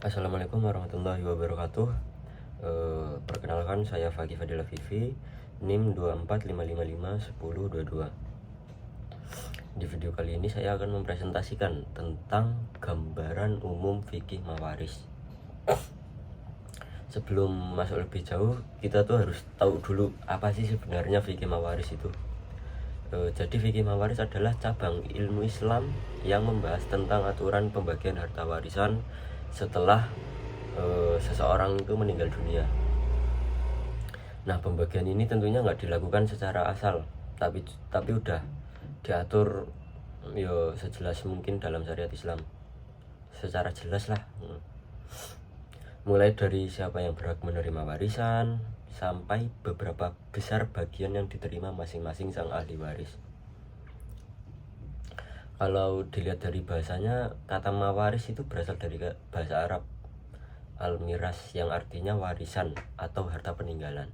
Assalamualaikum warahmatullahi wabarakatuh. Perkenalkan, saya Fakih Fadila Fifi, NIM 245551022. Di video kali ini saya akan mempresentasikan tentang gambaran umum fikih mawaris. Sebelum masuk lebih jauh, kita tuh harus tahu dulu apa sih sebenarnya fikih mawaris itu. Jadi fikih mawaris adalah cabang ilmu Islam yang membahas tentang aturan pembagian harta warisan setelah seseorang itu meninggal dunia. Nah, pembagian ini tentunya nggak dilakukan secara asal, tapi udah diatur sejelas mungkin dalam syariat Islam, secara jelas lah. Mulai dari siapa yang berhak menerima warisan sampai beberapa besar bagian yang diterima masing-masing sang ahli waris. Kalau dilihat dari bahasanya, kata mawaris itu berasal dari bahasa Arab al-miras yang artinya warisan atau harta peninggalan.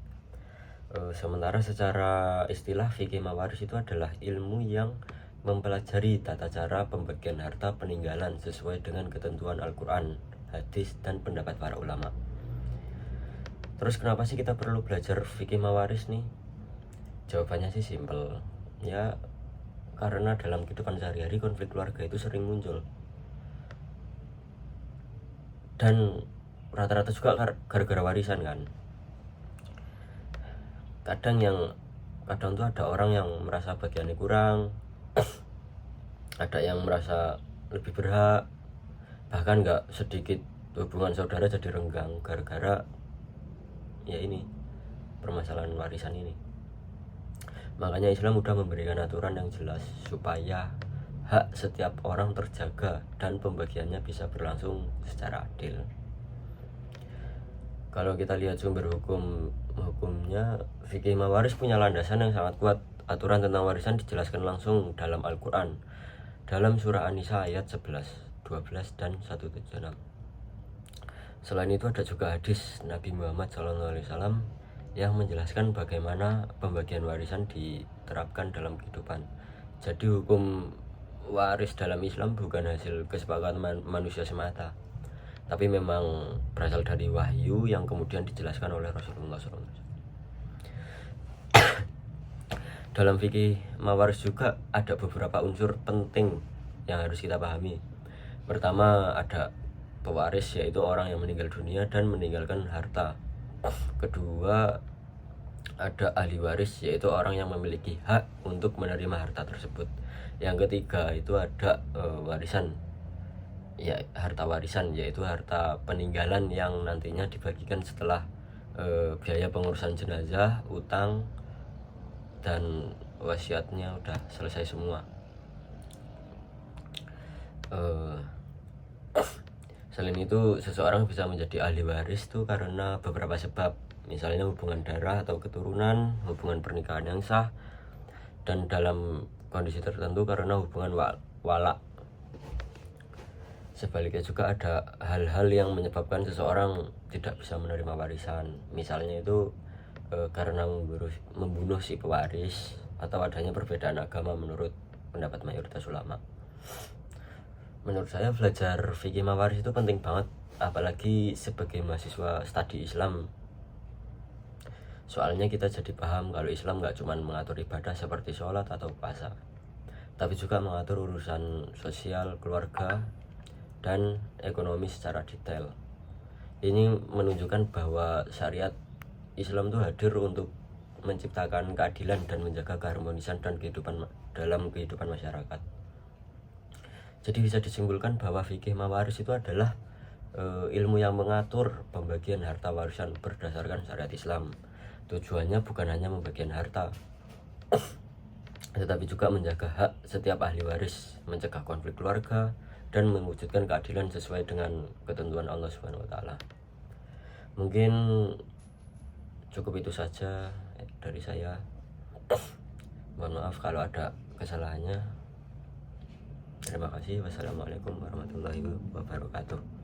Sementara secara istilah fikih mawaris itu adalah ilmu yang mempelajari tata cara pembagian harta peninggalan sesuai dengan ketentuan Al-Quran, hadis, dan pendapat para ulama. Terus kenapa sih kita perlu belajar fikih mawaris nih? Jawabannya sih simpel, ya karena dalam kehidupan sehari-hari konflik keluarga itu sering muncul, dan rata-rata juga gara-gara warisan kan. Kadang tuh ada orang yang merasa bagiannya kurang, ada yang merasa lebih berhak, bahkan gak sedikit hubungan saudara jadi renggang gara-gara ya ini permasalahan warisan ini. Makanya Islam udah memberikan aturan yang jelas supaya hak setiap orang terjaga dan pembagiannya bisa berlangsung secara adil. Kalau kita lihat sumber hukumnya, fikih mawaris punya landasan yang sangat kuat. Aturan tentang warisan dijelaskan langsung dalam Al-Quran, dalam surah An-Nisa ayat 11, 12, dan 176. Selain itu ada juga hadis Nabi Muhammad SAW yang menjelaskan bagaimana pembagian warisan diterapkan dalam kehidupan. Jadi hukum waris dalam Islam bukan hasil kesepakatan manusia semata, tapi memang berasal dari wahyu yang kemudian dijelaskan oleh Rasulullah SAW. Dalam fikih mawaris juga ada beberapa unsur penting yang harus kita pahami. Pertama, ada pewaris, yaitu orang yang meninggal dunia dan meninggalkan harta. Kedua, ada ahli waris, yaitu orang yang memiliki hak untuk menerima harta tersebut. Yang ketiga itu ada warisan, ya harta warisan, yaitu harta peninggalan yang nantinya dibagikan setelah biaya pengurusan jenazah, utang, dan wasiatnya udah selesai semua. Selain itu, seseorang bisa menjadi ahli waris tuh karena beberapa sebab, misalnya hubungan darah atau keturunan, hubungan pernikahan yang sah, dan dalam kondisi tertentu karena hubungan wala. Sebaliknya juga ada hal-hal yang menyebabkan seseorang tidak bisa menerima warisan, misalnya itu karena membunuh si pewaris atau adanya perbedaan agama menurut pendapat mayoritas ulama. Menurut saya belajar fikih mawaris itu penting banget, apalagi sebagai mahasiswa studi Islam. Soalnya kita jadi paham kalau Islam gak cuma mengatur ibadah seperti sholat atau puasa, tapi juga mengatur urusan sosial, keluarga, dan ekonomi secara detail. Ini menunjukkan bahwa syariat Islam itu hadir untuk menciptakan keadilan dan menjaga keharmonisan dan dalam kehidupan masyarakat. Jadi bisa disimpulkan bahwa fikih mawaris itu adalah ilmu yang mengatur pembagian harta warisan berdasarkan syariat Islam. Tujuannya bukan hanya membagikan harta, tetapi juga menjaga hak setiap ahli waris, mencegah konflik keluarga, dan mewujudkan keadilan sesuai dengan ketentuan Allah SWT. Mungkin cukup itu saja dari saya. Mohon maaf kalau ada kesalahannya. Terima kasih. Wassalamualaikum warahmatullahi wabarakatuh.